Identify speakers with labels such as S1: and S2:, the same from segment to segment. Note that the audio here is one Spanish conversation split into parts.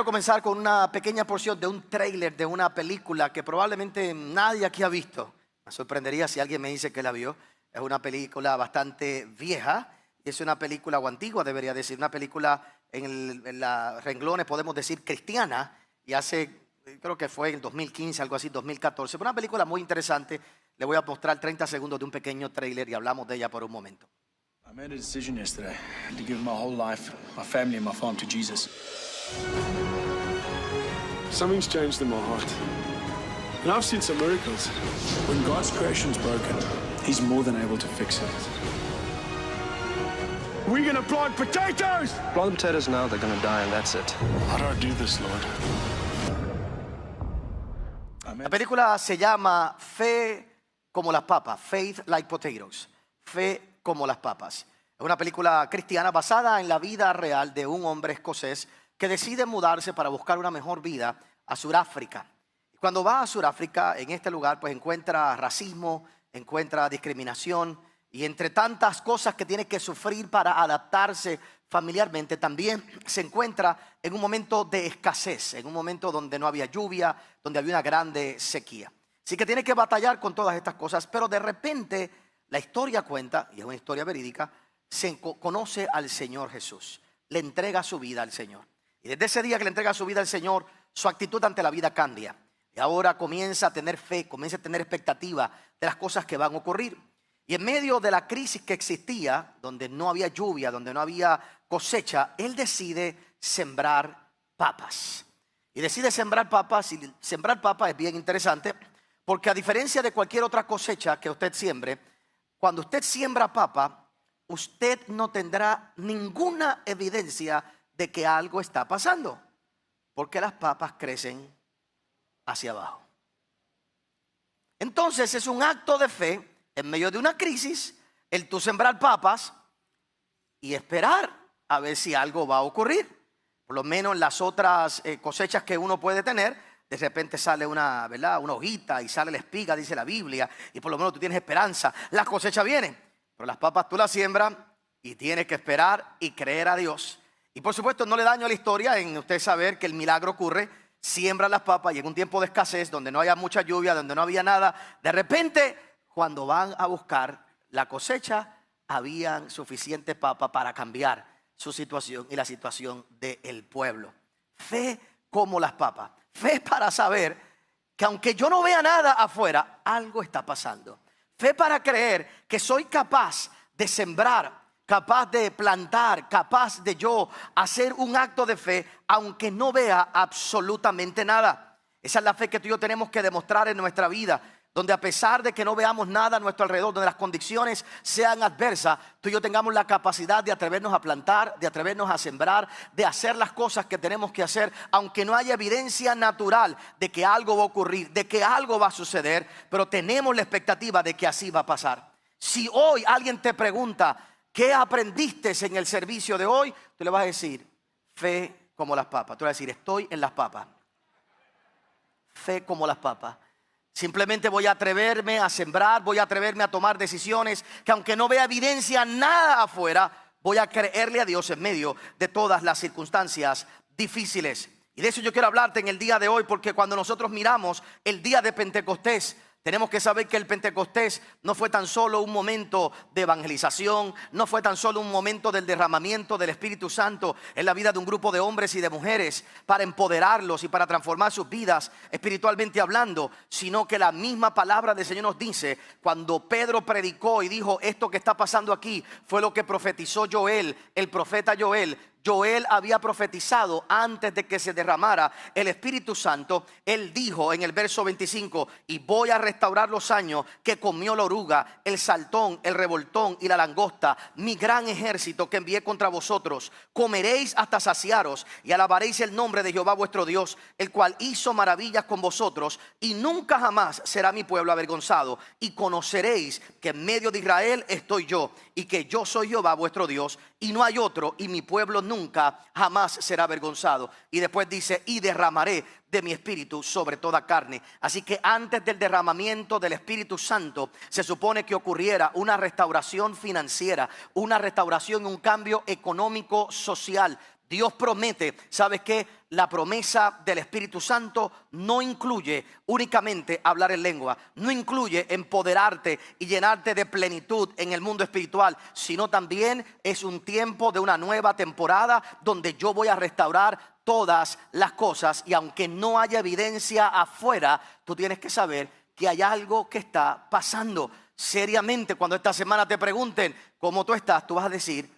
S1: comenzar con una pequeña porción de un tráiler de una película que probablemente nadie aquí ha visto. Me sorprendería si alguien me dice que la vio. Es una película bastante vieja. Es una película, o antigua debería decir, una película en los renglones podemos decir cristiana. Y creo que fue en 2015, algo así, 2014. Fue una película muy interesante. Le voy a mostrar 30 segundos de un pequeño tráiler y hablamos de ella por un momento.
S2: I made a decision yesterday to give my whole life, my family and my farm to Jesus.
S3: Something's changed in my heart. And I've seen some miracles.
S2: When God's creation's broken, He's more than able to fix it.
S3: We're gonna plant potatoes!
S4: Plant the potatoes now, they're gonna die, and that's it.
S3: How do I do this, Lord?
S1: La película se llama Fe como las papas, Faith Like Potatoes, Fe como las papas. Es una película cristiana basada en la vida real de un hombre escocés que decide mudarse para buscar una mejor vida a Sudáfrica. Cuando va a Sudáfrica, en este lugar, pues encuentra racismo, encuentra discriminación y entre tantas cosas que tiene que sufrir para adaptarse familiarmente, también se encuentra en un momento de escasez, en un momento donde no había lluvia, donde había una grande sequía. Así que tiene que batallar con todas estas cosas, pero de repente la historia cuenta, y es una historia verídica, se conoce al Señor Jesús, le entrega su vida al Señor. Y desde ese día que le entrega su vida al Señor, su actitud ante la vida cambia. Y ahora comienza a tener fe, comienza a tener expectativa de las cosas que van a ocurrir. Y en medio de la crisis que existía, donde no había lluvia, donde no había cosecha, él decide sembrar papas. Y decide sembrar papas, y sembrar papas es bien interesante, porque a diferencia de cualquier otra cosecha que usted siembre, cuando usted siembra papa, usted no tendrá ninguna evidencia de que algo está pasando, porque las papas crecen hacia abajo. Entonces es un acto de fe en medio de una crisis, el tú sembrar papas y esperar a ver si algo va a ocurrir. Por lo menos las otras cosechas que uno puede tener, de repente sale una hojita y sale la espiga, dice la Biblia, y por lo menos tú tienes esperanza, la cosecha viene. Pero las papas tú las siembras y tienes que esperar y creer a Dios. Y por supuesto no le daño a la historia en usted saber que el milagro ocurre. Siembran las papas y en un tiempo de escasez, donde no había mucha lluvia, donde no había nada, de repente cuando van a buscar la cosecha, habían suficiente papa para cambiar su situación y la situación del pueblo. Fe como las papas. Fe para saber que aunque yo no vea nada afuera, algo está pasando. Fe para creer que soy capaz de sembrar, capaz de plantar, capaz de yo hacer un acto de fe, aunque no vea absolutamente nada. Esa es la fe que tú y yo tenemos que demostrar en nuestra vida, donde a pesar de que no veamos nada a nuestro alrededor, donde las condiciones sean adversas, tú y yo tengamos la capacidad de atrevernos a plantar, de atrevernos a sembrar, de hacer las cosas que tenemos que hacer, aunque no haya evidencia natural de que algo va a ocurrir, de que algo va a suceder, pero tenemos la expectativa de que así va a pasar. Si hoy alguien te pregunta, ¿qué aprendiste en el servicio de hoy? Tú le vas a decir, fe como las papas. Tú le vas a decir, estoy en las papas. Fe como las papas. Simplemente voy a atreverme a sembrar, voy a atreverme a tomar decisiones que aunque no vea evidencia nada afuera, voy a creerle a Dios en medio de todas las circunstancias difíciles. Y de eso yo quiero hablarte en el día de hoy, porque cuando nosotros miramos el día de Pentecostés, tenemos que saber que el Pentecostés no fue tan solo un momento de evangelización, no fue tan solo un momento del derramamiento del Espíritu Santo en la vida de un grupo de hombres y de mujeres para empoderarlos y para transformar sus vidas espiritualmente hablando, sino que la misma palabra del Señor nos dice, cuando Pedro predicó y dijo, esto que está pasando aquí fue lo que profetizó Joel, el profeta Joel. Joel había profetizado antes de que se derramara el Espíritu Santo. Él dijo en el verso 25, y voy a restaurar los años que comió la oruga, el saltón, el revoltón y la langosta, mi gran ejército que envié contra vosotros. Comeréis hasta saciaros y alabaréis el nombre de Jehová vuestro Dios, el cual hizo maravillas con vosotros, y nunca jamás será mi pueblo avergonzado. Y conoceréis que en medio de Israel estoy yo, y que yo soy Jehová vuestro Dios, y no hay otro, y mi pueblo nunca jamás será avergonzado. Y después dice, y derramaré de mi espíritu sobre toda carne. Así que antes del derramamiento del Espíritu Santo se supone que ocurriera una restauración financiera, una restauración, un cambio económico social. Dios promete, ¿sabes qué? la promesa del Espíritu Santo no incluye únicamente hablar en lengua, no incluye empoderarte y llenarte de plenitud en el mundo espiritual, sino también es un tiempo de una nueva temporada donde yo voy a restaurar todas las cosas. Y aunque no haya evidencia afuera, tú tienes que saber que hay algo que está pasando. Seriamente, cuando esta semana te pregunten cómo tú estás, tú vas a decir: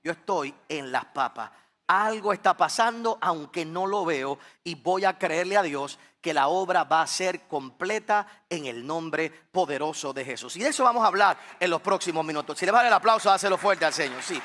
S1: yo estoy en las papas. Algo está pasando aunque no lo veo, y voy a creerle a Dios que la obra va a ser completa en el nombre poderoso de Jesús. Y de eso vamos a hablar en los próximos minutos. Si le vale el aplauso, dáselo fuerte al Señor. Sí.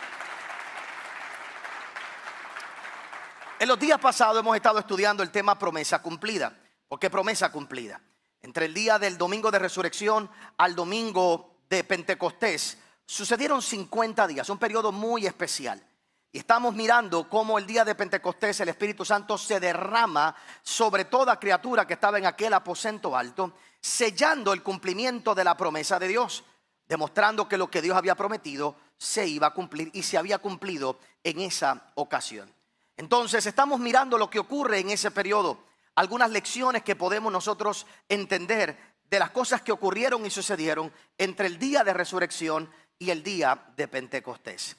S1: En los días pasados hemos estado estudiando el tema promesa cumplida. ¿Por qué promesa cumplida? Entre el día del domingo de resurrección al domingo de Pentecostés sucedieron 50 días, un periodo muy especial. Y estamos mirando cómo el día de Pentecostés el Espíritu Santo se derrama sobre toda criatura que estaba en aquel aposento alto, sellando el cumplimiento de la promesa de Dios, demostrando que lo que Dios había prometido se iba a cumplir y se había cumplido en esa ocasión. Entonces estamos mirando lo que ocurre en ese periodo, algunas lecciones que podemos nosotros entender de las cosas que ocurrieron y sucedieron entre el día de resurrección y el día de Pentecostés.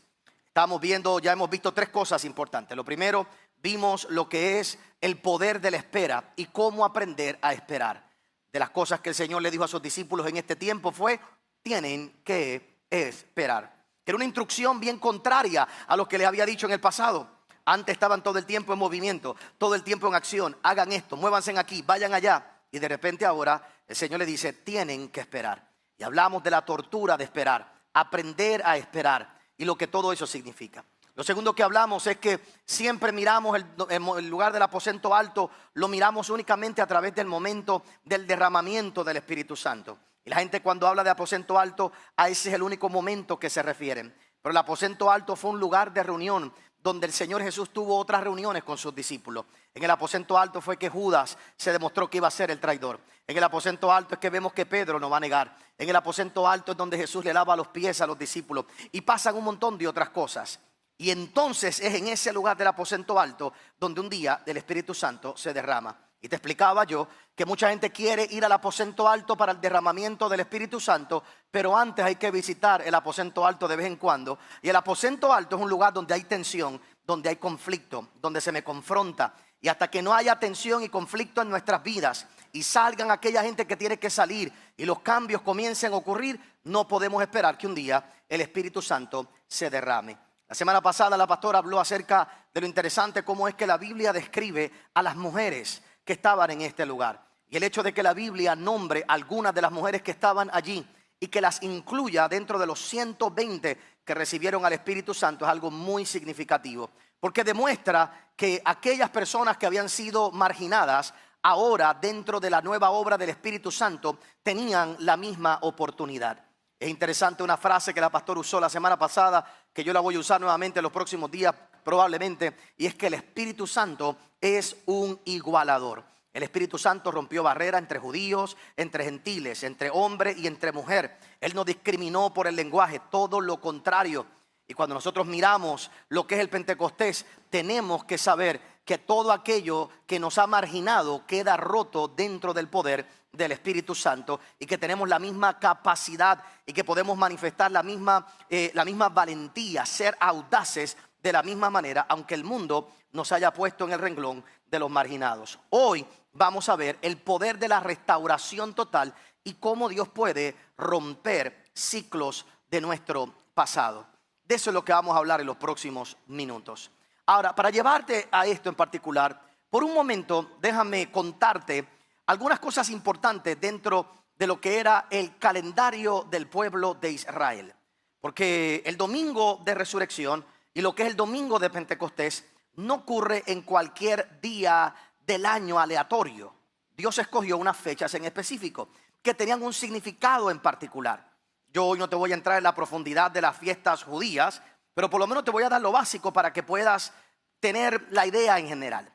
S1: Estamos viendo, ya hemos visto 3 cosas importantes. Lo primero, vimos lo que es el poder de la espera y cómo aprender a esperar. De las cosas que el Señor le dijo a sus discípulos en este tiempo fue: tienen que esperar. Era una instrucción bien contraria a lo que les había dicho en el pasado. Antes estaban todo el tiempo en movimiento, todo el tiempo en acción. Hagan esto, muévanse aquí, vayan allá. Y de repente ahora el Señor le dice: tienen que esperar. Y hablamos de la tortura de esperar, aprender a esperar y lo que todo eso significa. Lo segundo que hablamos es que siempre miramos el lugar del aposento alto, lo miramos únicamente a través del momento del derramamiento del Espíritu Santo. Y la gente, cuando habla de aposento alto, a ese es el único momento que se refieren. Pero el aposento alto fue un lugar de reunión donde el Señor Jesús tuvo otras reuniones con sus discípulos. En el aposento alto fue que Judas se demostró que iba a ser el traidor. En el aposento alto es que vemos que Pedro no va a negar. En el aposento alto es donde Jesús le lava los pies a los discípulos. Y pasan un montón de otras cosas. Y entonces es en ese lugar del aposento alto donde un día el Espíritu Santo se derrama. Y te explicaba yo que mucha gente quiere ir al aposento alto para el derramamiento del Espíritu Santo, pero antes hay que visitar el aposento alto de vez en cuando. Y el aposento alto es un lugar donde hay tensión, donde hay conflicto, donde se me confronta. Y hasta que no haya tensión y conflicto en nuestras vidas y salgan aquella gente que tiene que salir y los cambios comiencen a ocurrir, no podemos esperar que un día el Espíritu Santo se derrame. La semana pasada la pastora habló acerca de lo interesante cómo es que la Biblia describe a las mujeres que estaban en este lugar. Y el hecho de que la Biblia nombre algunas de las mujeres que estaban allí y que las incluya dentro de los 120 que recibieron al Espíritu Santo es algo muy significativo. Porque demuestra que aquellas personas que habían sido marginadas, ahora dentro de la nueva obra del Espíritu Santo, tenían la misma oportunidad. Es interesante una frase que la pastora usó la semana pasada, que yo la voy a usar nuevamente en los próximos días probablemente, y es que el Espíritu Santo es un igualador. El Espíritu Santo rompió barreras entre judíos, entre gentiles, entre hombre y entre mujer. Él no discriminó por el lenguaje, todo lo contrario. Y cuando nosotros miramos lo que es el Pentecostés, tenemos que saber que todo aquello que nos ha marginado queda roto dentro del poder del Espíritu Santo, y que tenemos la misma capacidad y que podemos manifestar la misma valentía, ser audaces de la misma manera, aunque el mundo nos haya puesto en el renglón de los marginados. Hoy vamos a ver el poder de la restauración total y cómo Dios puede romper ciclos de nuestro pasado. De eso es lo que vamos a hablar en los próximos minutos. Ahora, para llevarte a esto en particular, por un momento déjame contarte algunas cosas importantes dentro de lo que era el calendario del pueblo de Israel. Porque el domingo de resurrección y lo que es el domingo de Pentecostés no ocurre en cualquier día del año aleatorio. Dios escogió unas fechas en específico que tenían un significado en particular. Yo hoy no te voy a entrar en la profundidad de las fiestas judías, pero por lo menos te voy a dar lo básico para que puedas tener la idea en general.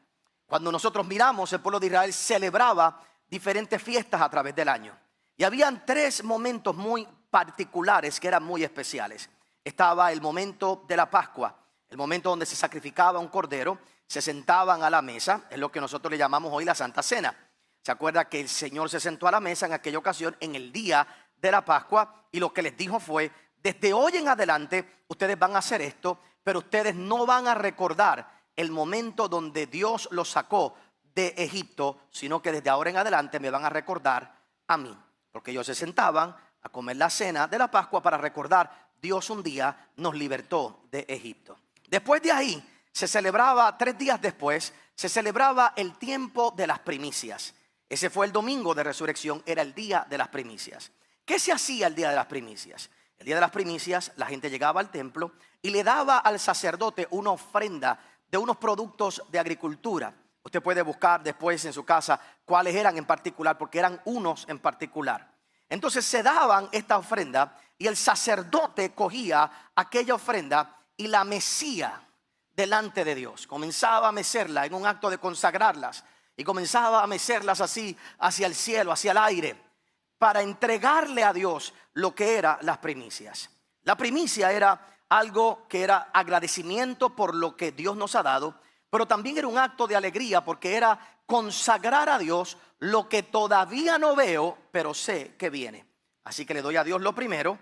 S1: Cuando nosotros miramos, el pueblo de Israel celebraba diferentes fiestas a través del año. Y habían 3 momentos muy particulares que eran muy especiales. Estaba el momento de la Pascua, el momento donde se sacrificaba un cordero, se sentaban a la mesa, es lo que nosotros le llamamos hoy la Santa Cena. ¿Se acuerda que el Señor se sentó a la mesa en aquella ocasión, en el día de la Pascua? Y lo que les dijo fue: desde hoy en adelante ustedes van a hacer esto, pero ustedes no van a recordar el momento donde Dios los sacó de Egipto, sino que desde ahora en adelante me van a recordar a mí. Porque ellos se sentaban a comer la cena de la Pascua para recordar: Dios un día nos libertó de Egipto. Después de ahí se celebraba, 3 días después, se celebraba el tiempo de las primicias. Ese fue el domingo de resurrección, era el día de las primicias. ¿Qué se hacía el día de las primicias? El día de las primicias la gente llegaba al templo y le daba al sacerdote una ofrenda de unos productos de agricultura. Usted puede buscar después en su casa cuáles eran en particular, porque eran unos en particular. Entonces se daban esta ofrenda y el sacerdote cogía aquella ofrenda y la mecía delante de Dios. Comenzaba a mecerla en un acto de consagrarlas y comenzaba a mecerlas así hacia el cielo, hacia el aire, para entregarle a Dios lo que eran las primicias. La primicia era algo que era agradecimiento por lo que Dios nos ha dado, pero también era un acto de alegría porque era consagrar a Dios lo que todavía no veo, pero sé que viene. Así que le doy a Dios lo primero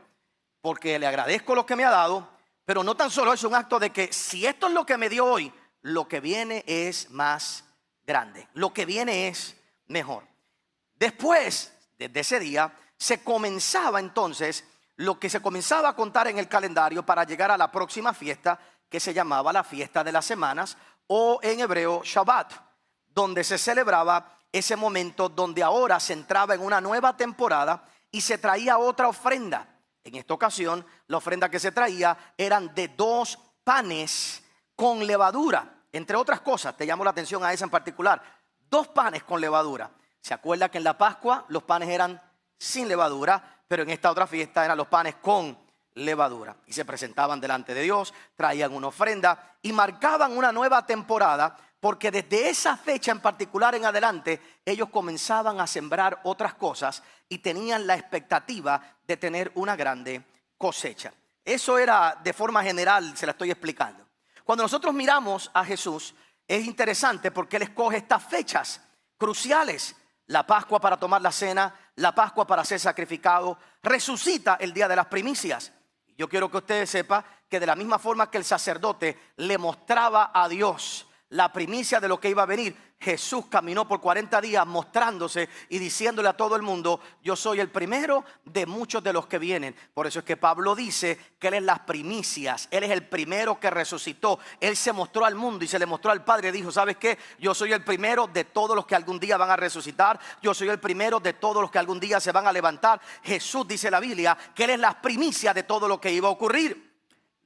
S1: porque le agradezco lo que me ha dado, pero no tan solo es un acto de que si esto es lo que me dio hoy, lo que viene es más grande, lo que viene es mejor. Después, desde ese día, se comenzaba entonces lo que se comenzaba a contar en el calendario para llegar a la próxima fiesta, que se llamaba la fiesta de las semanas, o en hebreo Shabbat, donde se celebraba ese momento donde ahora se entraba en una nueva temporada y se traía otra ofrenda. En esta ocasión, la ofrenda que se traía eran de 2 panes con levadura. Entre otras cosas, te llamo la atención a esa en particular: 2 panes con levadura. ¿Se acuerda que en la Pascua los panes eran sin levadura? Pero en esta otra fiesta eran los panes con levadura. Y se presentaban delante de Dios, traían una ofrenda y marcaban una nueva temporada, porque desde esa fecha en particular en adelante ellos comenzaban a sembrar otras cosas y tenían la expectativa de tener una grande cosecha. Eso era de forma general, se la estoy explicando. Cuando nosotros miramos a Jesús, es interesante porque Él escoge estas fechas cruciales: la Pascua para tomar la cena, la Pascua para ser sacrificado, resucita el día de las primicias. Yo quiero que ustedes sepan que de la misma forma que el sacerdote le mostraba a Dios la primicia de lo que iba a venir, Jesús caminó por 40 días mostrándose y diciéndole a todo el mundo: yo soy el primero de muchos de los que vienen. Por eso es que Pablo dice que Él es las primicias, Él es el primero que resucitó. Él se mostró al mundo y se le mostró al Padre. Dijo: ¿sabes qué? Yo soy el primero de todos los que algún día van a resucitar. Yo soy el primero de todos los que algún día se van a levantar. Jesús, dice la Biblia, que Él es las primicias de todo lo que iba a ocurrir.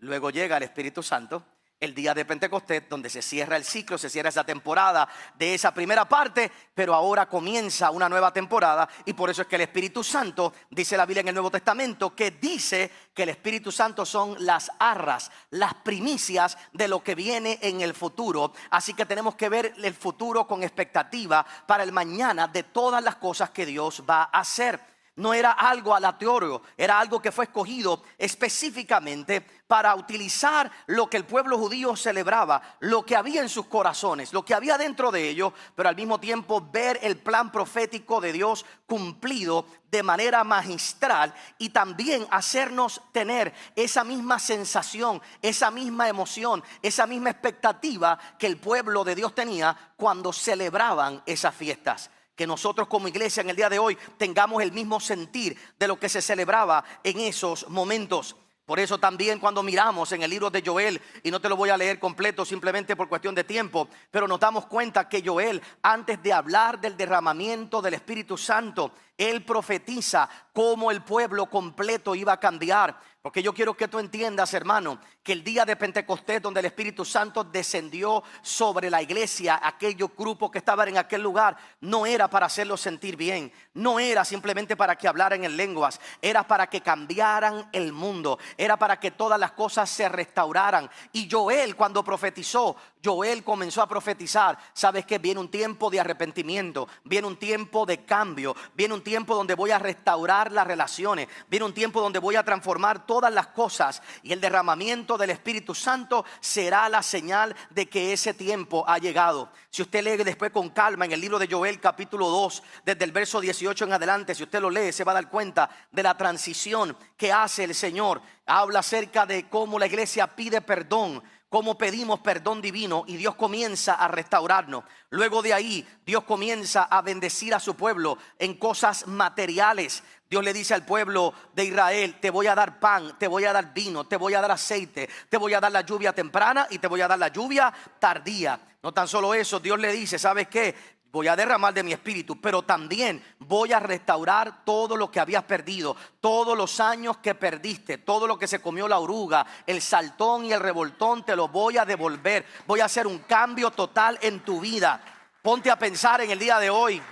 S1: Luego llega el Espíritu Santo, el día de Pentecostés, donde se cierra el ciclo, se cierra esa temporada de esa primera parte, pero ahora comienza una nueva temporada. Y por eso es que el Espíritu Santo, dice la Biblia en el Nuevo Testamento, que dice que el Espíritu Santo son las arras, las primicias de lo que viene en el futuro. Así que tenemos que ver el futuro con expectativa para el mañana de todas las cosas que Dios va a hacer. No era algo aleatorio, era algo que fue escogido específicamente para utilizar lo que el pueblo judío celebraba, lo que había en sus corazones, lo que había dentro de ellos, pero al mismo tiempo ver el plan profético de Dios cumplido de manera magistral y también hacernos tener esa misma sensación, esa misma emoción, esa misma expectativa que el pueblo de Dios tenía cuando celebraban esas fiestas. Que nosotros como iglesia en el día de hoy tengamos el mismo sentir de lo que se celebraba en esos momentos. Por eso también cuando miramos en el libro de Joel, y no te lo voy a leer completo simplemente por cuestión de tiempo, pero nos damos cuenta que Joel, antes de hablar del derramamiento del Espíritu Santo, él profetiza cómo el pueblo completo iba a cambiar. Porque yo quiero que tú entiendas, hermano, que el día de Pentecostés, donde el Espíritu Santo descendió sobre la iglesia, aquellos grupos que estaban en aquel lugar, no era para hacerlos sentir bien, no era simplemente para que hablaran en lenguas, era para que cambiaran el mundo, era para que todas las cosas se restauraran. Y Joel, cuando profetizó, Joel comenzó a profetizar, sabes que viene un tiempo de arrepentimiento, viene un tiempo de cambio, viene un tiempo donde voy a restaurar las relaciones, viene un tiempo donde voy a transformar todas las cosas, y el derramamiento del Espíritu Santo será la señal de que ese tiempo ha llegado. Si usted lee después con calma en el libro de Joel capítulo 2, desde el verso 18 en adelante, si usted lo lee, se va a dar cuenta de la transición que hace el Señor. Habla acerca de cómo la iglesia pide perdón, cómo pedimos perdón divino, y Dios comienza a restaurarnos. Luego de ahí Dios comienza a bendecir a su pueblo en cosas materiales. Dios le dice al pueblo de Israel: te voy a dar pan, te voy a dar vino, te voy a dar aceite, te voy a dar la lluvia temprana y te voy a dar la lluvia tardía. No tan solo eso, Dios le dice: ¿sabes qué? Voy a derramar de mi espíritu, pero también voy a restaurar todo lo que habías perdido, todos los años que perdiste, todo lo que se comió la oruga, el saltón y el revoltón, te lo voy a devolver. Voy a hacer un cambio total en tu vida. Ponte a pensar en el día de hoy.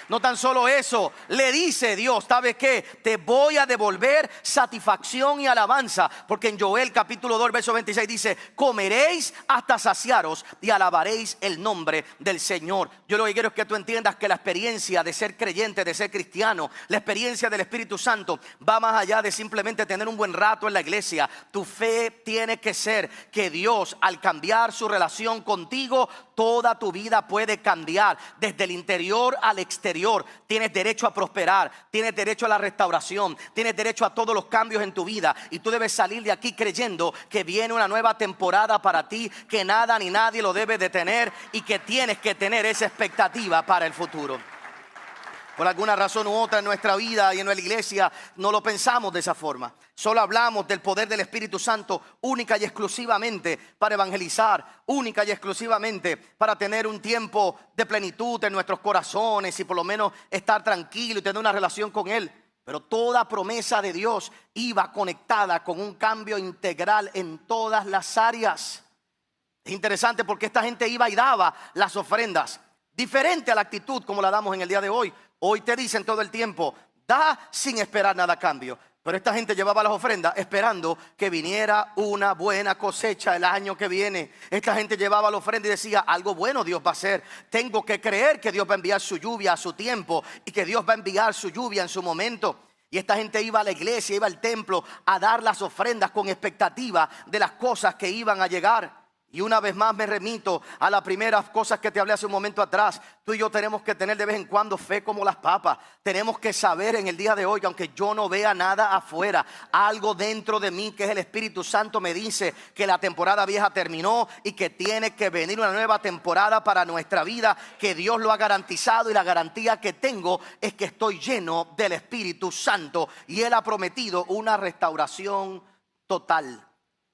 S1: No tan solo eso, le dice Dios: ¿sabes qué? Te voy a devolver satisfacción y alabanza. Porque en Joel capítulo 2 verso 26 dice: comeréis hasta saciaros y alabaréis el nombre del Señor. Yo lo que quiero es que tú entiendas que la experiencia de ser creyente, de ser cristiano, la experiencia del Espíritu Santo va más allá de simplemente tener un buen rato en la iglesia. Tu fe tiene que ser que Dios, al cambiar su relación contigo, toda tu vida puede cambiar desde el interior al exterior. Tienes derecho a prosperar, tienes derecho a la restauración, tienes derecho a todos los cambios en tu vida, y tú debes salir de aquí creyendo que viene una nueva temporada para ti, que nada ni nadie lo debe detener, y que tienes que tener esa expectativa para el futuro. Por alguna razón u otra en nuestra vida y en nuestra iglesia no lo pensamos de esa forma. Solo hablamos del poder del Espíritu Santo única y exclusivamente para evangelizar, única y exclusivamente para tener un tiempo de plenitud en nuestros corazones y por lo menos estar tranquilo y tener una relación con Él. Pero toda promesa de Dios iba conectada con un cambio integral en todas las áreas. Es interesante porque esta gente iba y daba las ofrendas, diferente a la actitud como la damos en el día de hoy. Hoy te dicen todo el tiempo: da sin esperar nada a cambio. Pero esta gente llevaba las ofrendas esperando que viniera una buena cosecha el año que viene. Esta gente llevaba la ofrenda y decía: algo bueno Dios va a hacer. Tengo que creer que Dios va a enviar su lluvia a su tiempo y que Dios va a enviar su lluvia en su momento. Y esta gente iba a la iglesia, iba al templo a dar las ofrendas con expectativa de las cosas que iban a llegar. Y una vez más me remito a las primeras cosas que te hablé hace un momento atrás. Tú y yo tenemos que tener de vez en cuando fe como las papas. Tenemos que saber en el día de hoy que aunque yo no vea nada afuera, algo dentro de mí, que es el Espíritu Santo, me dice que la temporada vieja terminó y que tiene que venir una nueva temporada para nuestra vida, que Dios lo ha garantizado, y la garantía que tengo es que estoy lleno del Espíritu Santo y Él ha prometido una restauración total.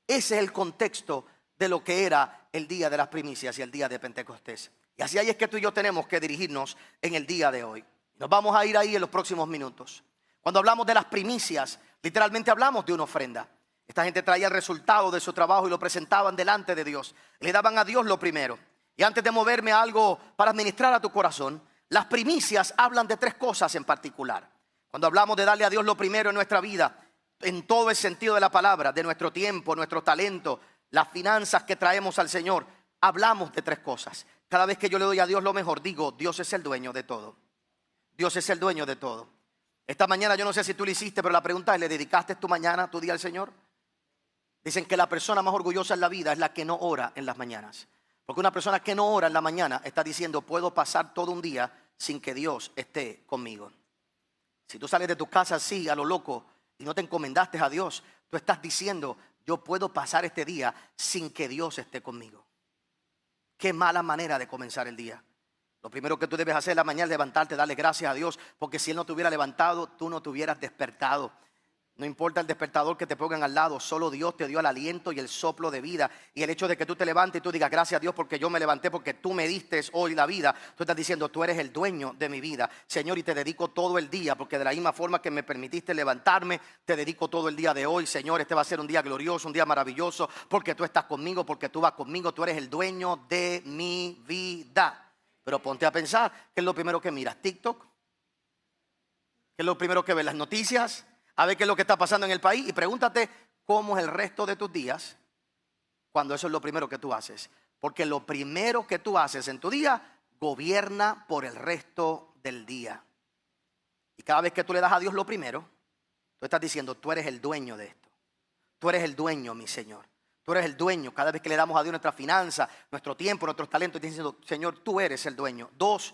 S1: Ese es el contexto de lo que era el día de las primicias y el día de Pentecostés. Y así ahí es que tú y yo tenemos que dirigirnos en el día de hoy. Nos vamos a ir ahí en los próximos minutos. Cuando hablamos de las primicias, literalmente hablamos de una ofrenda. Esta gente traía el resultado de su trabajo y lo presentaban delante de Dios. Le daban a Dios lo primero. Y antes de moverme a algo para administrar a tu corazón, las primicias hablan de tres cosas en particular. Cuando hablamos de darle a Dios lo primero en nuestra vida, en todo el sentido de la palabra, de nuestro tiempo, nuestro talento, las finanzas que traemos al Señor, hablamos de tres cosas. Cada vez que yo le doy a Dios lo mejor, digo: Dios es el dueño de todo. Dios es el dueño de todo. Esta mañana, yo no sé si tú lo hiciste, pero la pregunta es: ¿le dedicaste tu mañana, tu día al Señor? Dicen que la persona más orgullosa en la vida es la que no ora en las mañanas. Porque una persona que no ora en la mañana está diciendo: puedo pasar todo un día sin que Dios esté conmigo. Si tú sales de tu casa así, a lo loco, y no te encomendaste a Dios, tú estás diciendo: yo puedo pasar este día sin que Dios esté conmigo. Qué mala manera de comenzar el día. Lo primero que tú debes hacer en la mañana es levantarte, darle gracias a Dios, porque si Él no te hubiera levantado, tú no te hubieras despertado. No importa el despertador que te pongan al lado, solo Dios te dio el aliento y el soplo de vida. Y el hecho de que tú te levantes y tú digas: gracias a Dios porque yo me levanté, porque tú me diste hoy la vida. Tú estás diciendo: tú eres el dueño de mi vida, Señor, y te dedico todo el día, porque de la misma forma que me permitiste levantarme, te dedico todo el día de hoy, Señor. Este va a ser un día glorioso, un día maravilloso, porque tú estás conmigo, porque tú vas conmigo, tú eres el dueño de mi vida. Pero ponte a pensar: ¿qué es lo primero que miras? ¿TikTok? ¿Qué es lo primero que ves? ¿Las noticias? A ver qué es lo que está pasando en el país, y pregúntate cómo es el resto de tus días cuando eso es lo primero que tú haces. Porque lo primero que tú haces en tu día gobierna por el resto del día. Y cada vez que tú le das a Dios lo primero, tú estás diciendo, tú eres el dueño de esto. Tú eres el dueño, mi Señor. Tú eres el dueño. Cada vez que le damos a Dios nuestra finanza, nuestro tiempo, nuestros talentos, estás diciendo, Señor, tú eres el dueño. 2,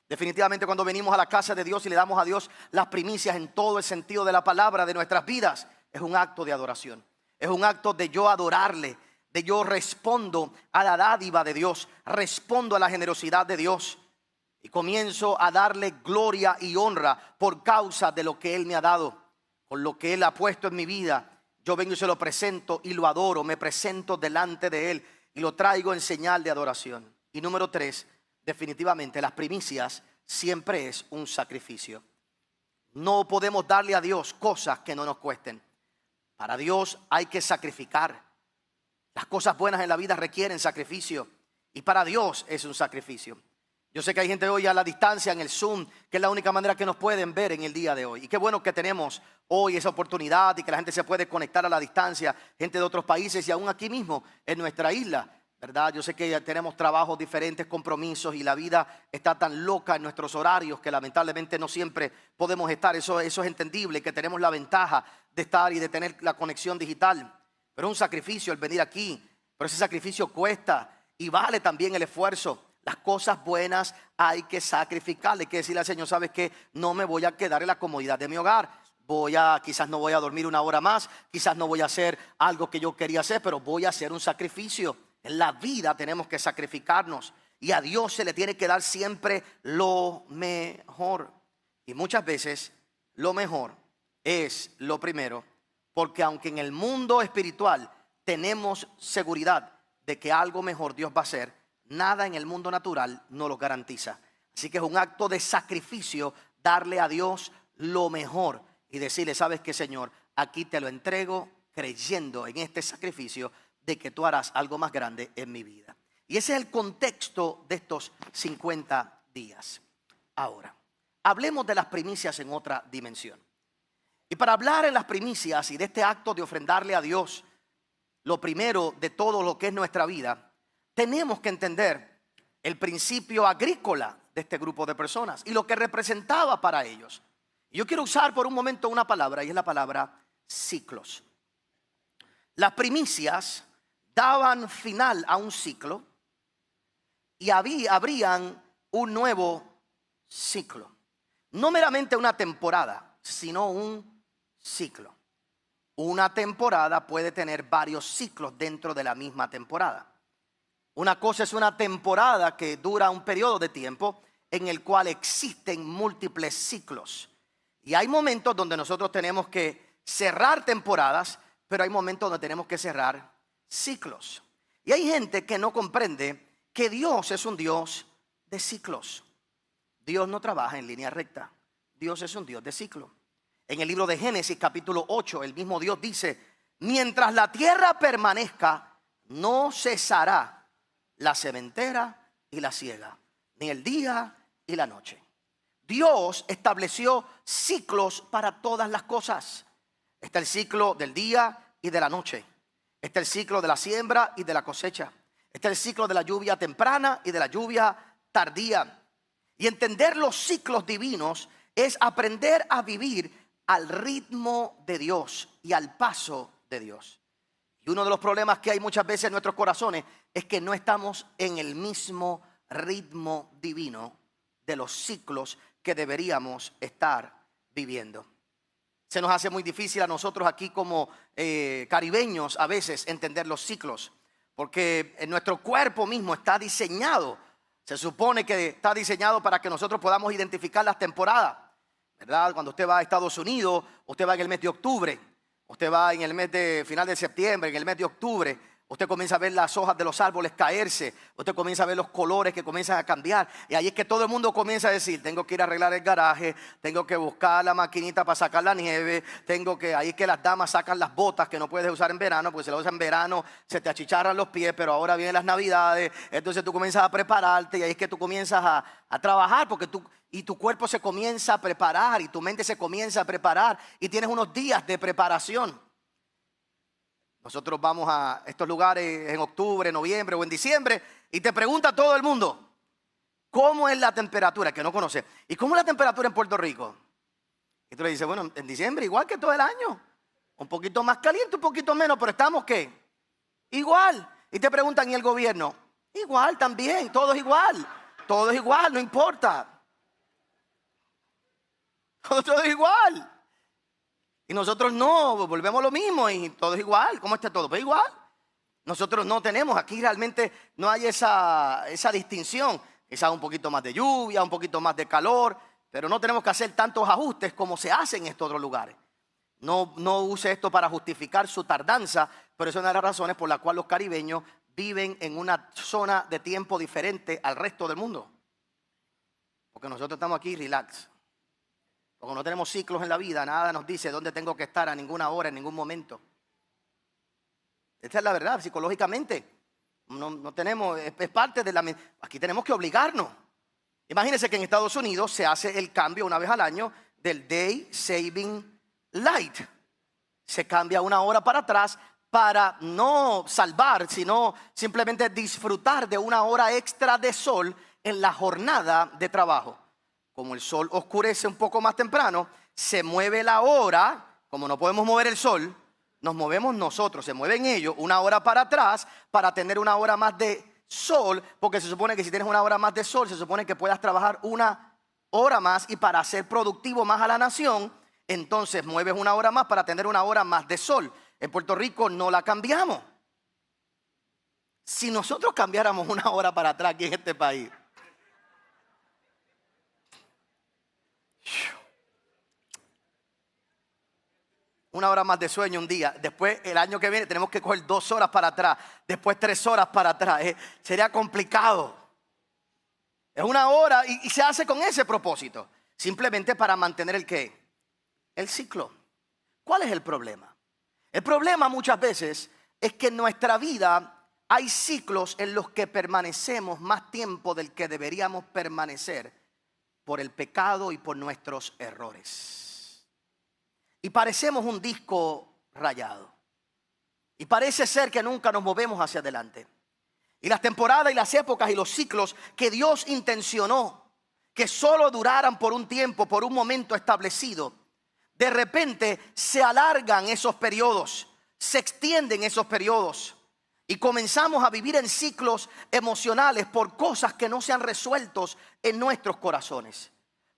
S1: definitivamente cuando venimos a la casa de Dios y le damos a Dios las primicias en todo el sentido de la palabra de nuestras vidas, es un acto de adoración. Es un acto de yo adorarle, de yo respondo a la dádiva de Dios, respondo a la generosidad de Dios y comienzo a darle gloria y honra por causa de lo que Él me ha dado, con lo que Él ha puesto en mi vida. Yo vengo y se lo presento y lo adoro, me presento delante de Él y lo traigo en señal de adoración. Y número 3, definitivamente las primicias siempre es un sacrificio. No podemos darle a Dios cosas que no nos cuesten. Para Dios hay que sacrificar. Las cosas buenas en la vida requieren sacrificio y para Dios es un sacrificio. Yo sé que hay gente hoy a la distancia en el Zoom, que es la única manera que nos pueden ver en el día de hoy. Y qué bueno que tenemos hoy esa oportunidad y que la gente se puede conectar a la distancia, gente de otros países y aún aquí mismo en nuestra isla, ¿verdad? Yo sé que ya tenemos trabajos diferentes, compromisos y la vida está tan loca en nuestros horarios que lamentablemente no siempre podemos estar. Eso es entendible, que tenemos la ventaja de estar y de tener la conexión digital. Pero es un sacrificio el venir aquí, pero ese sacrificio cuesta y vale también el esfuerzo. Las cosas buenas hay que sacrificarle. Hay que decirle al Señor, ¿sabes qué? No me voy a quedar en la comodidad de mi hogar. Quizás no voy a dormir una hora más. Quizás no voy a hacer algo que yo quería hacer, pero voy a hacer un sacrificio. En la vida tenemos que sacrificarnos. Y a Dios se le tiene que dar siempre lo mejor. Y muchas veces lo mejor es lo primero. Porque aunque en el mundo espiritual tenemos seguridad de que algo mejor Dios va a hacer, nada en el mundo natural nos lo garantiza. Así que es un acto de sacrificio darle a Dios lo mejor y decirle, ¿sabes qué, Señor? Aquí te lo entrego creyendo en este sacrificio de que tú harás algo más grande en mi vida. Y ese es el contexto de estos 50 días. Ahora, hablemos de las primicias en otra dimensión. Y para hablar en las primicias y de este acto de ofrendarle a Dios lo primero de todo lo que es nuestra vida, tenemos que entender el principio agrícola de este grupo de personas y lo que representaba para ellos. Yo quiero usar por un momento una palabra y es la palabra ciclos. Las primicias daban final a un ciclo y abrían un nuevo ciclo. No meramente una temporada, sino un ciclo. Una temporada puede tener varios ciclos dentro de la misma temporada. Una cosa es una temporada que dura un periodo de tiempo en el cual existen múltiples ciclos. Y hay momentos donde nosotros tenemos que cerrar temporadas, pero hay momentos donde tenemos que cerrar ciclos. Y hay gente que no comprende que Dios es un Dios de ciclos. Dios no trabaja en línea recta. Dios es un Dios de ciclo. En el libro de Génesis capítulo 8, el mismo Dios dice, mientras la tierra permanezca, no cesará la sementera y la siega, ni el día y la noche. Dios estableció ciclos para todas las cosas. Está el ciclo del día y de la noche. Está el ciclo de la siembra y de la cosecha. Está el ciclo de la lluvia temprana y de la lluvia tardía. Y entender los ciclos divinos es aprender a vivir al ritmo de Dios y al paso de Dios. Y uno de los problemas que hay muchas veces en nuestros corazones es que no estamos en el mismo ritmo divino de los ciclos que deberíamos estar viviendo. Se nos hace muy difícil a nosotros aquí como caribeños a veces entender los ciclos, porque en nuestro cuerpo mismo está diseñado, se supone que está diseñado para que nosotros podamos identificar las temporadas, ¿verdad? Cuando usted va a Estados Unidos, usted va en el mes de octubre, usted va en el mes de final de septiembre, en el mes de octubre, usted comienza a ver las hojas de los árboles caerse, usted comienza a ver los colores que comienzan a cambiar. Y ahí es que todo el mundo comienza a decir, tengo que ir a arreglar el garaje, tengo que buscar la maquinita para sacar la nieve, ahí es que las damas sacan las botas que no puedes usar en verano, porque si las usas en verano se te achicharran los pies, pero ahora vienen las navidades, entonces tú comienzas a prepararte y ahí es que tú comienzas a trabajar, porque tu cuerpo se comienza a preparar y tu mente se comienza a preparar y tienes unos días de preparación. Nosotros vamos a estos lugares en octubre, noviembre o en diciembre y te pregunta todo el mundo, ¿cómo es la temperatura? Que no conoce. ¿Y cómo es la temperatura en Puerto Rico? Y tú le dices, bueno, en diciembre igual que todo el año. Un poquito más caliente, un poquito menos, pero estamos ¿qué? Igual. Y te preguntan, ¿y el gobierno? Igual también, todo es igual. Todo es igual, no importa. Todo es igual. Y nosotros no, volvemos a lo mismo y todo es igual. ¿Cómo está todo? Pues igual. Nosotros no tenemos, aquí realmente no hay esa distinción. Quizás un poquito más de lluvia, un poquito más de calor, pero no tenemos que hacer tantos ajustes como se hace en estos otros lugares. No use esto para justificar su tardanza, pero es una de las razones por la cual los caribeños viven en una zona de tiempo diferente al resto del mundo. Porque nosotros estamos aquí relax. Porque no tenemos ciclos en la vida, nada nos dice dónde tengo que estar a ninguna hora, en ningún momento. Esta es la verdad, psicológicamente. No tenemos, es parte de la... Aquí tenemos que obligarnos. Imagínense que en Estados Unidos se hace el cambio una vez al año del Day Saving Light. Se cambia una hora para atrás para no salvar, sino simplemente disfrutar de una hora extra de sol en la jornada de trabajo. Como el sol oscurece un poco más temprano, se mueve la hora, como no podemos mover el sol, nos movemos nosotros, se mueven ellos una hora para atrás para tener una hora más de sol, porque se supone que si tienes una hora más de sol, se supone que puedas trabajar una hora más y para ser productivo más a la nación, entonces mueves una hora más para tener una hora más de sol. En Puerto Rico no la cambiamos. Si nosotros cambiáramos una hora para atrás aquí en este país, una hora más de sueño un día, después el año que viene tenemos que coger 2 horas para atrás, después 3 horas para atrás, sería complicado. Es una hora y se hace con ese propósito, simplemente para mantener el ¿qué? El ciclo. ¿Cuál es el problema? El problema muchas veces es que en nuestra vida hay ciclos en los que permanecemos más tiempo del que deberíamos permanecer por el pecado y por nuestros errores. Y parecemos un disco rayado. Y parece ser que nunca nos movemos hacia adelante. Y las temporadas y las épocas y los ciclos que Dios intencionó que solo duraran por un tiempo, por un momento establecido, de repente se alargan esos periodos, se extienden esos periodos. Y comenzamos a vivir en ciclos emocionales por cosas que no se han resuelto en nuestros corazones.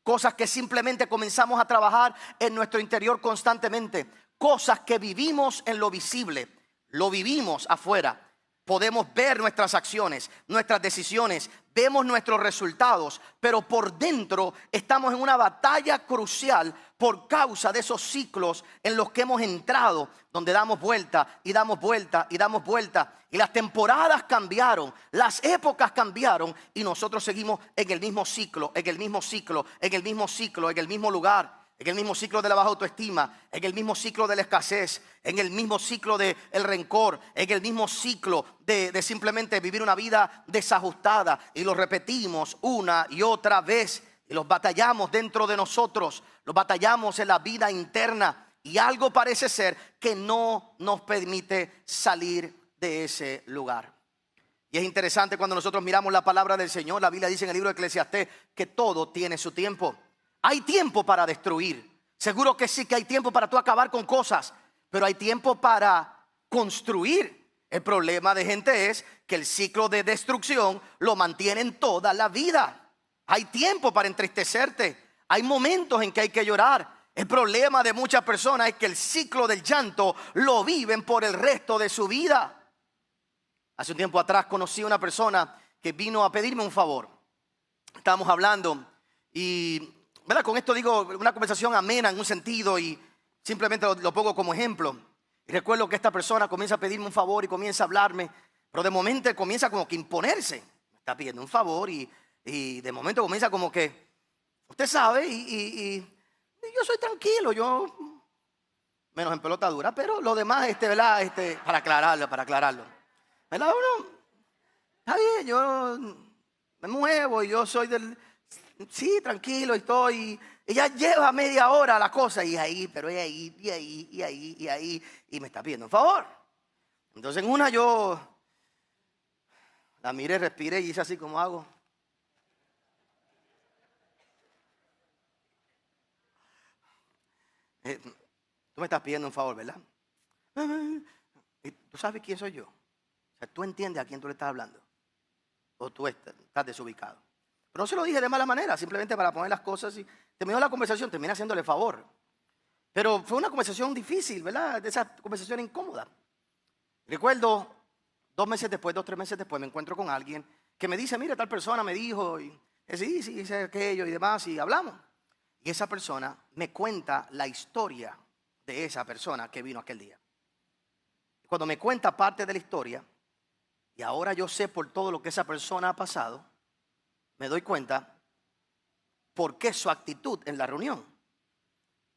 S1: Cosas que simplemente comenzamos a trabajar en nuestro interior constantemente. Cosas que vivimos en lo visible, lo vivimos afuera. Podemos ver nuestras acciones, nuestras decisiones, vemos nuestros resultados, pero por dentro estamos en una batalla crucial por causa de esos ciclos en los que hemos entrado, donde damos vuelta y damos vuelta y damos vuelta. Y las temporadas cambiaron, las épocas cambiaron y nosotros seguimos en el mismo ciclo, en el mismo ciclo, en el mismo ciclo, en el mismo lugar. En el mismo ciclo de la baja autoestima, en el mismo ciclo de la escasez, en el mismo ciclo del rencor, en el mismo ciclo de simplemente vivir una vida desajustada. Y lo repetimos una y otra vez. Y los batallamos dentro de nosotros, los batallamos en la vida interna. Y algo parece ser que no nos permite salir de ese lugar. Y es interesante cuando nosotros miramos la palabra del Señor. La Biblia dice en el libro de Eclesiastés que todo tiene su tiempo. Hay tiempo para destruir. Seguro que sí que hay tiempo para tú acabar con cosas. Pero hay tiempo para construir. El problema de gente es que el ciclo de destrucción lo mantienen toda la vida. Hay tiempo para entristecerte. Hay momentos en que hay que llorar. El problema de muchas personas es que el ciclo del llanto lo viven por el resto de su vida. Hace un tiempo atrás conocí a una persona que vino a pedirme un favor. Estábamos hablando y... ¿verdad? Con esto digo una conversación amena en un sentido y simplemente lo pongo como ejemplo. Y recuerdo que esta persona comienza a pedirme un favor y comienza a hablarme, pero de momento él comienza como que a imponerse. Me está pidiendo un favor y de momento comienza como que, usted sabe, y yo soy tranquilo, yo menos en pelota dura, pero lo demás, ¿verdad? Para aclararlo. ¿Verdad? Uno, está bien, yo me muevo y yo soy del... Sí, tranquilo estoy. Ella lleva media hora la cosa y ahí, pero y ahí, y me está pidiendo un favor. Entonces en una yo la miré, respiré y hice así como hago. Tú me estás pidiendo un favor, ¿verdad? ¿Y tú sabes quién soy yo? O sea, tú entiendes a quién tú le estás hablando. O tú estás desubicado. Pero no se lo dije de mala manera, simplemente para poner las cosas y terminó la conversación, terminé haciéndole favor. Pero fue una conversación difícil, ¿verdad? De esa conversación incómoda. Recuerdo 2 meses después, 2, 3 meses después, me encuentro con alguien que me dice, mira, tal persona me dijo, y sí, hice aquello y demás, y hablamos. Y esa persona me cuenta la historia de esa persona que vino aquel día. Cuando me cuenta parte de la historia, y ahora yo sé por todo lo que esa persona ha pasado, me doy cuenta por qué su actitud en la reunión,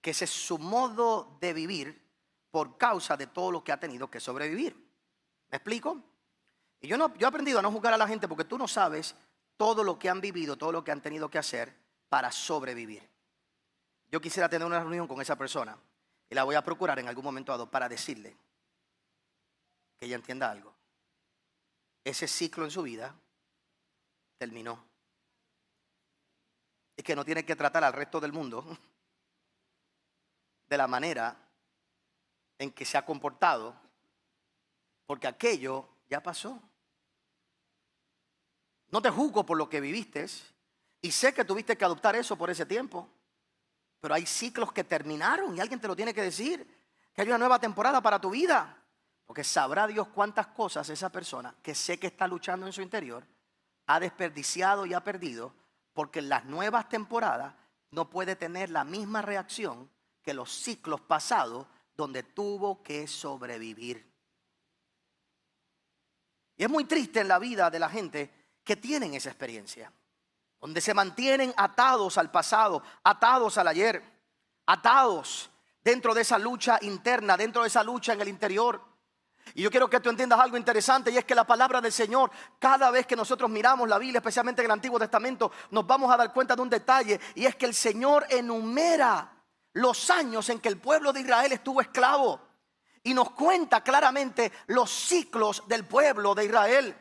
S1: que ese es su modo de vivir por causa de todo lo que ha tenido que sobrevivir. ¿Me explico? Y yo he aprendido a no juzgar a la gente porque tú no sabes todo lo que han vivido, todo lo que han tenido que hacer para sobrevivir. Yo quisiera tener una reunión con esa persona y la voy a procurar en algún momento dado para decirle que ella entienda algo. Ese ciclo en su vida terminó. Y que no tiene que tratar al resto del mundo de la manera en que se ha comportado, porque aquello ya pasó. No te juzgo por lo que viviste y sé que tuviste que adoptar eso por ese tiempo, pero hay ciclos que terminaron y alguien te lo tiene que decir, que hay una nueva temporada para tu vida, porque sabrá Dios cuántas cosas esa persona que sé que está luchando en su interior ha desperdiciado y ha perdido, porque en las nuevas temporadas no puede tener la misma reacción que los ciclos pasados donde tuvo que sobrevivir. Y es muy triste en la vida de la gente que tienen esa experiencia, donde se mantienen atados al pasado, atados al ayer, atados dentro de esa lucha interna, dentro de esa lucha en el interior. Y yo quiero que tú entiendas algo interesante, y es que la palabra del Señor, cada vez que nosotros miramos la Biblia, especialmente en el Antiguo Testamento, nos vamos a dar cuenta de un detalle, y es que el Señor enumera los años en que el pueblo de Israel estuvo esclavo y nos cuenta claramente los ciclos del pueblo de Israel.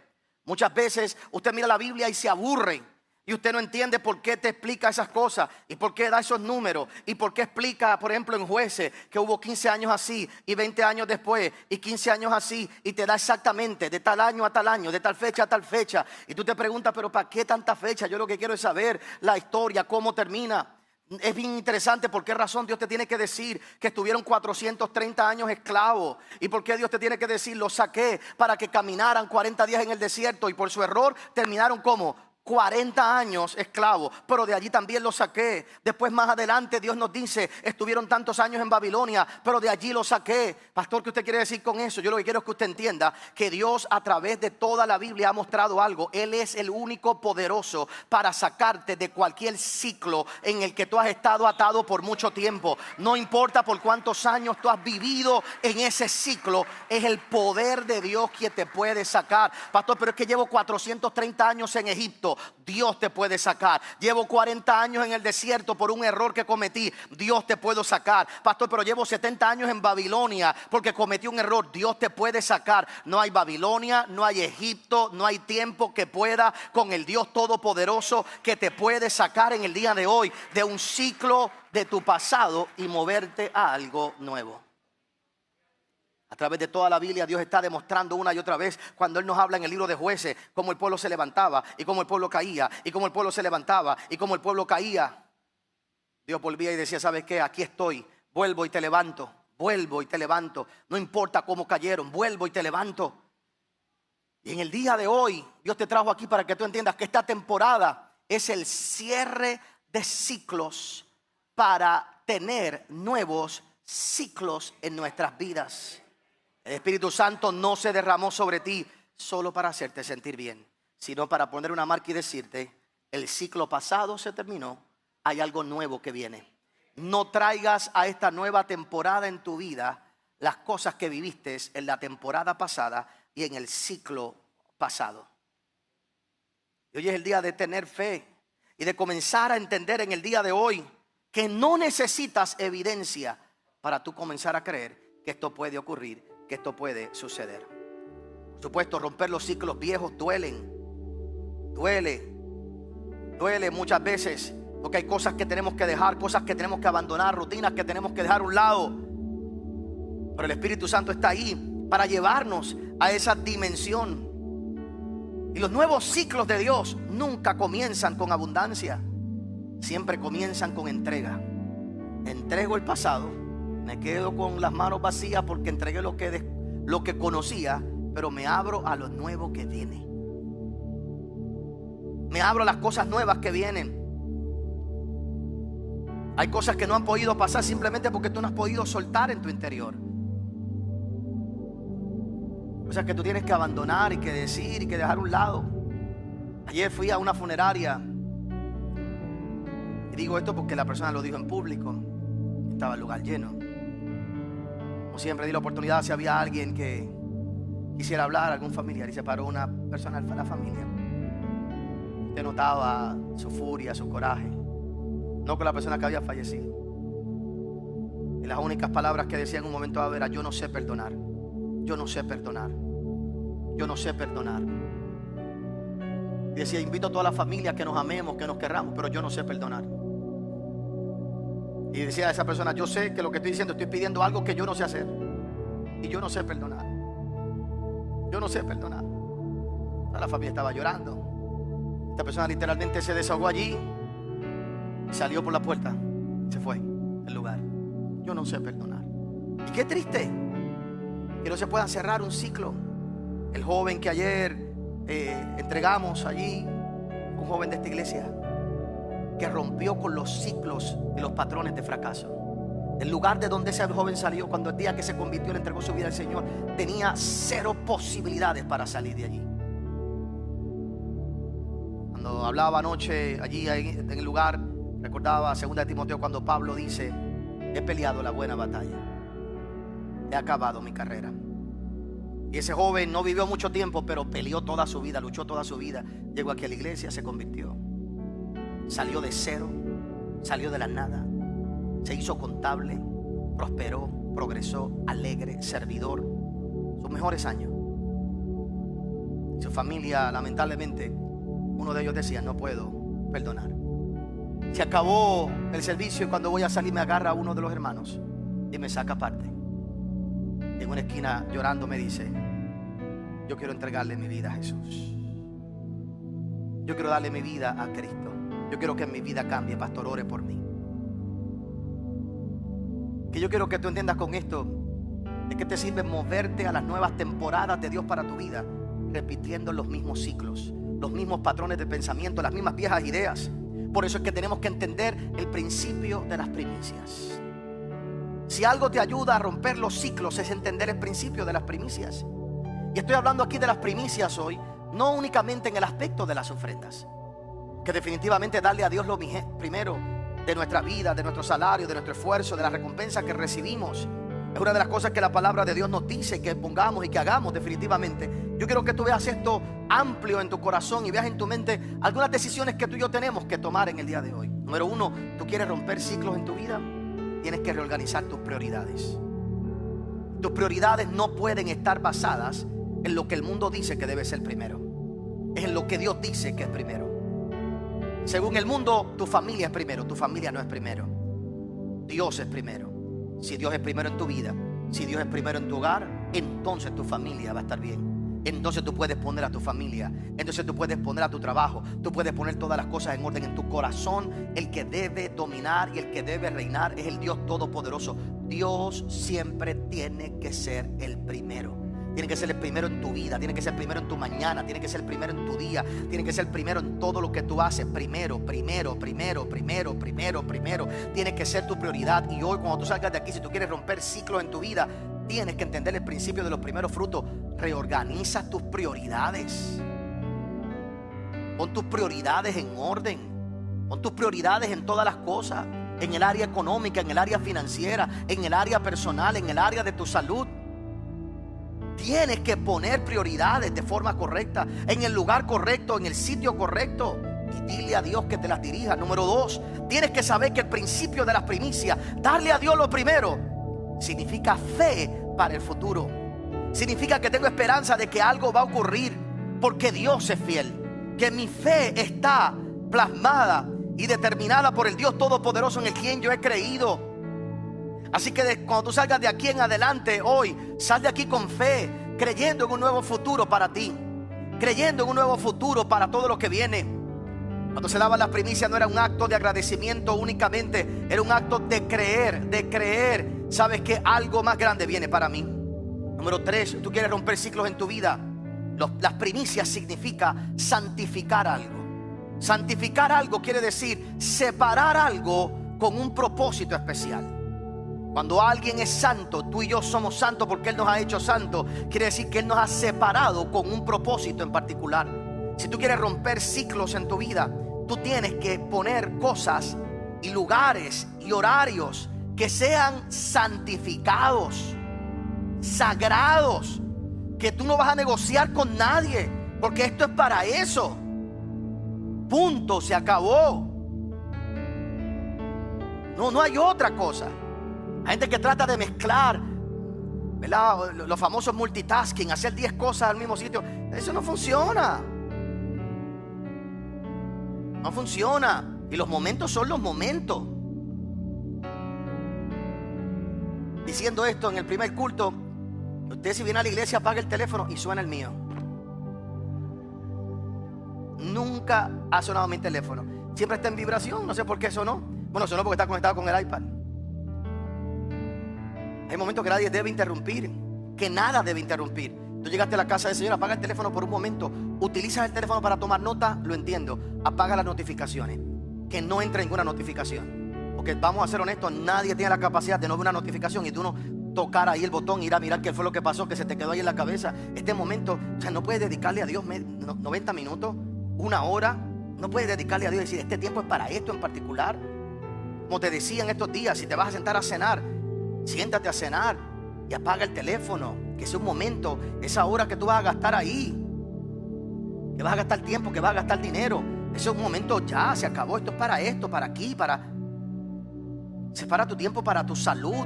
S1: Muchas veces usted mira la Biblia y se aburre y usted no entiende por qué te explica esas cosas y por qué da esos números y por qué explica, por ejemplo, en Jueces que hubo 15 años así y 20 años después y 15 años así, y te da exactamente de tal año a tal año, de tal fecha a tal fecha, y tú te preguntas, pero ¿para qué tanta fecha? Yo lo que quiero es saber la historia, cómo termina. Es bien interesante por qué razón Dios te tiene que decir que estuvieron 430 años esclavos, y por qué Dios te tiene que decir los saqué para que caminaran 40 días en el desierto, y por su error terminaron como 40 años esclavos, pero de allí también los saqué. Después más adelante Dios nos dice, estuvieron tantos años en Babilonia, pero de allí los saqué. Pastor, ¿qué usted quiere decir con eso? Yo lo que quiero es que usted entienda que Dios a través de toda la Biblia ha mostrado algo. Él es el único poderoso para sacarte de cualquier ciclo en el que tú has estado atado por mucho tiempo. No importa por cuántos años tú has vivido en ese ciclo, es el poder de Dios quien te puede sacar. Pastor, pero es que llevo 430 años en Egipto. Dios te puede sacar. Llevo 40 años en el desierto por un error que cometí. Dios te puede sacar. Pastor, pero llevo 70 años en Babilonia porque cometí un error. Dios te puede sacar. No hay Babilonia, no hay Egipto, no hay tiempo que pueda con el Dios Todopoderoso que te puede sacar en el día de hoy de un ciclo de tu pasado y moverte a algo nuevo. A través de toda la Biblia Dios está demostrando una y otra vez, cuando Él nos habla en el libro de Jueces, cómo el pueblo se levantaba y cómo el pueblo caía, y cómo el pueblo se levantaba y cómo el pueblo caía. Dios volvía y decía, ¿sabes qué? Aquí estoy, vuelvo y te levanto, vuelvo y te levanto. No importa cómo cayeron, vuelvo y te levanto. Y en el día de hoy Dios te trajo aquí para que tú entiendas que esta temporada es el cierre de ciclos para tener nuevos ciclos en nuestras vidas. El Espíritu Santo no se derramó sobre ti solo para hacerte sentir bien, sino para poner una marca y decirte, el ciclo pasado se terminó, hay algo nuevo que viene. No traigas a esta nueva temporada en tu vida las cosas que viviste en la temporada pasada y en el ciclo pasado. Y hoy es el día de tener fe y de comenzar a entender en el día de hoy que no necesitas evidencia para tú comenzar a creer que esto puede ocurrir, que esto puede suceder. supuesto, romper los ciclos viejos duele muchas veces, porque hay cosas que tenemos que dejar, cosas que tenemos que abandonar, rutinas que tenemos que dejar a un lado. Pero el Espíritu Santo está ahí para llevarnos a esa dimensión. Y los nuevos ciclos de Dios nunca comienzan con abundancia, siempre comienzan con entrega. Entrego el pasado, me quedo con las manos vacías porque entregué lo que conocía, pero me abro a lo nuevo que viene. Me abro a las cosas nuevas que vienen. Hay cosas que no han podido pasar simplemente porque tú no has podido soltar en tu interior. Cosas que tú tienes que abandonar y que decir y que dejar a un lado. Ayer fui a una funeraria. Y digo esto porque la persona lo dijo en público. Estaba el lugar lleno. Como siempre, di la oportunidad si había alguien que quisiera hablar, algún familiar, y se paró una persona de la familia. Usted notaba su furia, su coraje, no con la persona que había fallecido. Y las únicas palabras que decía en un momento dado era: yo no sé perdonar, yo no sé perdonar, yo no sé perdonar. Y decía: invito a toda la familia que nos amemos, que nos querramos, pero yo no sé perdonar. Y decía a esa persona: yo sé que lo que estoy diciendo, estoy pidiendo algo que yo no sé hacer, y yo no sé perdonar, yo no sé perdonar. Toda la familia estaba llorando. Esta persona literalmente se desahogó allí, salió por la puerta, se fue del lugar. Yo no sé perdonar. Y qué triste que no se pueda cerrar un ciclo. El joven que ayer entregamos allí, un joven de esta iglesia, que rompió con los ciclos y los patrones de fracaso. El lugar de donde ese joven salió, cuando el día que se convirtió, le entregó su vida al Señor, tenía 0 posibilidades para salir de allí. Cuando hablaba anoche allí en el lugar, recordaba 2 Timoteo cuando Pablo dice: he peleado la buena batalla, he acabado mi carrera. Y ese joven no vivió mucho tiempo, pero peleó toda su vida, luchó toda su vida. Llegó aquí a la iglesia, se convirtió, salió de 0, salió de la nada, se hizo contable, prosperó, progresó, alegre, servidor. Sus mejores años. Su familia, lamentablemente, uno de ellos decía: no puedo perdonar. Se acabó el servicio y cuando voy a salir me agarra a uno de los hermanos y me saca aparte. En una esquina llorando me dice: yo quiero entregarle mi vida a Jesús. Yo quiero darle mi vida a Cristo. Yo quiero que mi vida cambie. Pastor, ore por mí. Que yo quiero que tú entiendas con esto, es que te sirve moverte a las nuevas temporadas de Dios para tu vida, repitiendo los mismos ciclos, los mismos patrones de pensamiento, las mismas viejas ideas. Por eso es que tenemos que entender el principio de las primicias. Si algo te ayuda a romper los ciclos es entender el principio de las primicias. Y estoy hablando aquí de las primicias hoy, no únicamente en el aspecto de las ofrendas, que definitivamente darle a Dios lo primero de nuestra vida, de nuestro salario, de nuestro esfuerzo, de la recompensa que recibimos. Es una de las cosas que la palabra de Dios nos dice que pongamos y que hagamos definitivamente. Yo quiero que tú veas esto amplio en tu corazón y veas en tu mente algunas decisiones que tú y yo tenemos que tomar en el día de hoy. Número 1, tú quieres romper ciclos en tu vida, tienes que reorganizar tus prioridades. Tus prioridades no pueden estar basadas en lo que el mundo dice que debe ser primero. Es en lo que Dios dice que es primero. Según el mundo, tu familia es primero. Tu familia no es primero. Dios es primero. Si Dios es primero en tu vida, si Dios es primero en tu hogar, entonces tu familia va a estar bien. Entonces tú puedes poner a tu familia, entonces tú puedes poner a tu trabajo, tú puedes poner todas las cosas en orden en tu corazón. El que debe dominar y el que debe reinar es el Dios Todopoderoso. Dios siempre tiene que ser el primero. Tiene que ser el primero en tu vida, tiene que ser el primero en tu mañana, tiene que ser el primero en tu día, tiene que ser el primero en todo lo que tú haces. Primero. Tiene que ser tu prioridad. Y hoy cuando tú salgas de aquí, si tú quieres romper ciclos en tu vida, tienes que entender el principio de los primeros frutos. Reorganiza tus prioridades. Pon tus prioridades en orden. Pon tus prioridades en todas las cosas. En el área económica, en el área financiera, en el área personal, en el área de tu salud. Tienes que poner prioridades de forma correcta, en el lugar correcto, en el sitio correcto. Y dile a Dios que te las dirija. Número 2, tienes que saber que el principio de las primicias, darle a Dios lo primero, significa fe para el futuro. Significa que tengo esperanza de que algo va a ocurrir, porque Dios es fiel. Que mi fe está plasmada y determinada por el Dios Todopoderoso en el quien yo he creído. Así que cuando tú salgas de aquí en adelante hoy, sal de aquí con fe, creyendo en un nuevo futuro para ti, creyendo en un nuevo futuro para todo lo que viene. Cuando se daban las primicias no era un acto de agradecimiento únicamente, era un acto de creer. Sabes que algo más grande viene para mí. Número 3, tú quieres romper ciclos en tu vida. Las primicias significa santificar algo. Santificar algo quiere decir separar algo con un propósito especial. Cuando alguien es santo, tú y yo somos santos porque Él nos ha hecho santos. Quiere decir que Él nos ha separado con un propósito en particular. Si tú quieres romper ciclos en tu vida, tú tienes que poner cosas y lugares y horarios que sean santificados, sagrados, que tú no vas a negociar con nadie, porque esto es para eso. Punto, se acabó. No hay otra cosa. Hay gente que trata de mezclar, ¿verdad? Los famosos multitasking, hacer 10 cosas al mismo sitio. Eso no funciona. No funciona. Y los momentos son los momentos. Diciendo esto en el primer culto, usted si viene a la iglesia apaga el teléfono y suena el mío. Nunca ha sonado mi teléfono. Siempre está en vibración, no sé por qué sonó. Bueno, sonó porque está conectado con el iPad. Hay momentos que nadie debe interrumpir, que nada debe interrumpir. Tú llegaste a la casa del Señor, apaga el teléfono por un momento. Utilizas el teléfono para tomar nota, lo entiendo. Apaga las notificaciones, que no entre ninguna notificación. Porque vamos a ser honestos, nadie tiene la capacidad de no ver una notificación y tú no tocar ahí el botón, ir a mirar qué fue lo que pasó, que se te quedó ahí en la cabeza. Este momento, o sea, no puedes dedicarle a Dios 90 minutos, una hora. No puedes dedicarle a Dios y decir, este tiempo es para esto en particular. Como te decía en estos días, si te vas a sentar a cenar, siéntate a cenar y apaga el teléfono. Que sea un momento, esa hora que tú vas a gastar ahí, que vas a gastar tiempo, que vas a gastar dinero. Ese es un momento, ya se acabó. Esto es para esto, para aquí, separa tu tiempo para tu salud.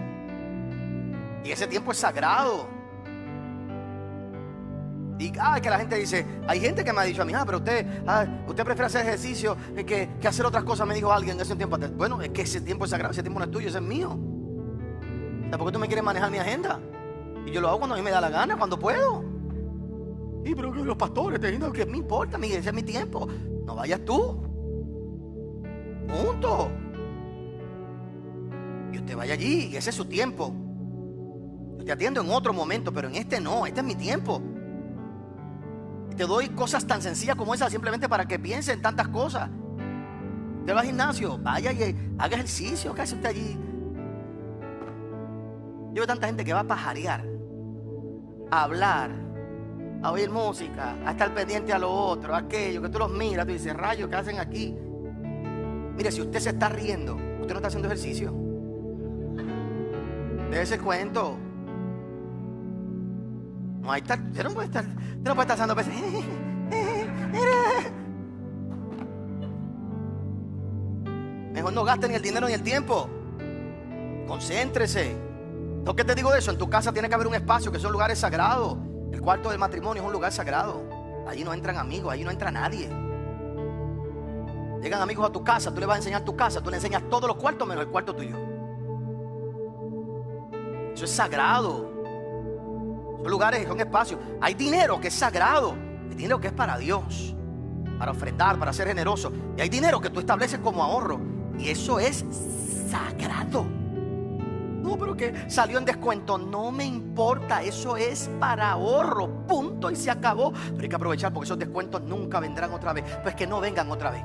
S1: Y ese tiempo es sagrado. Y que la gente dice, hay gente que me ha dicho a mí, pero usted prefiere hacer ejercicio que hacer otras cosas, me dijo alguien ese tiempo. Bueno, es que ese tiempo es sagrado, ese tiempo no es tuyo, ese es mío. ¿Por qué tú me quieres manejar mi agenda? Y yo lo hago cuando a mí me da la gana, cuando puedo. Y pero que los pastores te dicen que me importa, ese es mi tiempo. No vayas tú. Punto. Y usted vaya allí y ese es su tiempo. Yo te atiendo en otro momento, pero en este no, este es mi tiempo. Y te doy cosas tan sencillas como esas simplemente para que piense en tantas cosas. Usted va al gimnasio, vaya y haga ejercicio, ¿qué hace usted allí? Yo veo tanta gente que va a pajarear, a hablar, a oír música, a estar pendiente a lo otro, a aquello, que tú los miras, tú dices, rayos, ¿qué hacen aquí? Mire, si usted se está riendo, usted no está haciendo ejercicio. Déjese cuento. No hay tal, usted no puede estar haciendo veces. Mejor no gaste ni el dinero ni el tiempo. Concéntrese. ¿Por qué te digo eso? En tu casa tiene que haber un espacio que son lugares sagrados. El cuarto del matrimonio es un lugar sagrado. Allí no entran amigos, allí no entra nadie. Llegan amigos a tu casa, tú le vas a enseñar tu casa, tú le enseñas todos los cuartos menos el cuarto tuyo. Eso es sagrado. Son lugares, son espacios. Hay dinero que es sagrado. Hay dinero que es para Dios, para ofrendar, para ser generoso. Y hay dinero que tú estableces como ahorro. Y eso es sagrado. No, pero que salió en descuento. No me importa, eso es para ahorro, punto, y se acabó. Pero hay que aprovechar porque esos descuentos nunca vendrán otra vez. Pues que no vengan otra vez.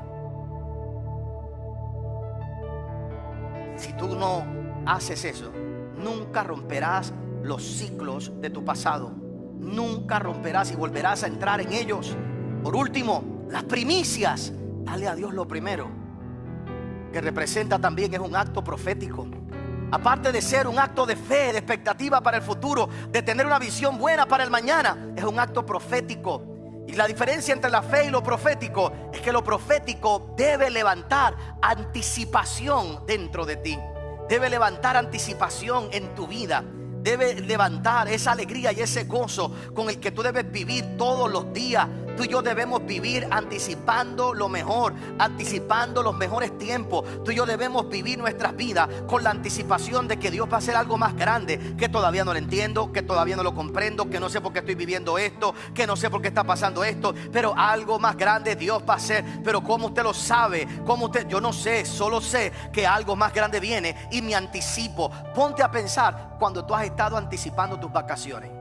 S1: Si tú no haces eso, nunca romperás los ciclos de tu pasado. Nunca romperás y volverás a entrar en ellos. Por último, las primicias. Dale a Dios lo primero, que representa también, es un acto profético. Aparte de ser un acto de fe, de expectativa para el futuro, de tener una visión buena para el mañana, es un acto profético. Y la diferencia entre la fe y lo profético es que lo profético debe levantar anticipación dentro de ti. Debe levantar anticipación en tu vida. debe levantar esa alegría y ese gozo con el que tú debes vivir todos los días. Tú y yo debemos vivir anticipando lo mejor, anticipando los mejores tiempos. Tú y yo debemos vivir nuestras vidas con la anticipación de que Dios va a hacer algo más grande, que todavía no lo entiendo, que todavía no lo comprendo, que no sé por qué estoy viviendo esto, que no sé por qué está pasando esto, pero algo más grande Dios va a hacer. Pero ¿cómo usted lo sabe? ¿Cómo usted? Yo no sé, solo sé que algo más grande viene y me anticipo. Ponte a pensar cuando tú has estado anticipando tus vacaciones.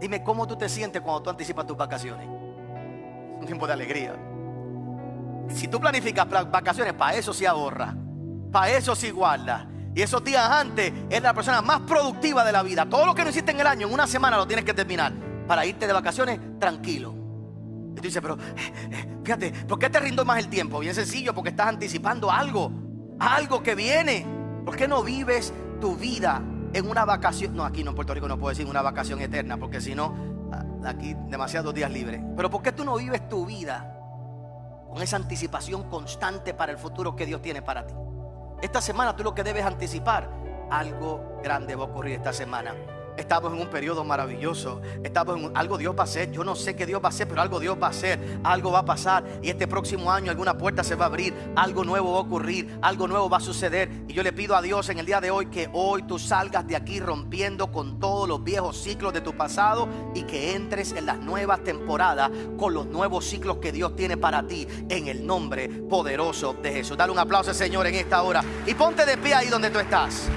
S1: Dime cómo tú te sientes cuando tú anticipas tus vacaciones. Un tiempo de alegría. Si tú planificas vacaciones, para eso sí ahorra, para eso sí guarda. Y esos días antes eres la persona más productiva de la vida. Todo lo que no hiciste en el año, en una semana lo tienes que terminar para irte de vacaciones tranquilo. Y tú dices, pero fíjate, ¿por qué te rindo más el tiempo? Bien sencillo, porque estás anticipando algo que viene. ¿Por qué no vives tu vida en una vacación? No, aquí no, en Puerto Rico no puedo decir una vacación eterna, porque si no, aquí demasiados días libres. Pero ¿por qué tú no vives tu vida con esa anticipación constante para el futuro que Dios tiene para ti? Esta semana tú lo que debes anticipar, algo grande va a ocurrir esta semana. Estamos en un periodo maravilloso. Algo Dios va a hacer. Yo no sé qué Dios va a hacer, pero algo Dios va a hacer. Algo va a pasar. Y este próximo año alguna puerta se va a abrir. Algo nuevo va a ocurrir. Algo nuevo va a suceder. Y yo le pido a Dios en el día de hoy que hoy tú salgas de aquí rompiendo con todos los viejos ciclos de tu pasado y que entres en las nuevas temporadas con los nuevos ciclos que Dios tiene para ti, en el nombre poderoso de Jesús. Dale un aplauso al Señor en esta hora y ponte de pie ahí donde tú estás.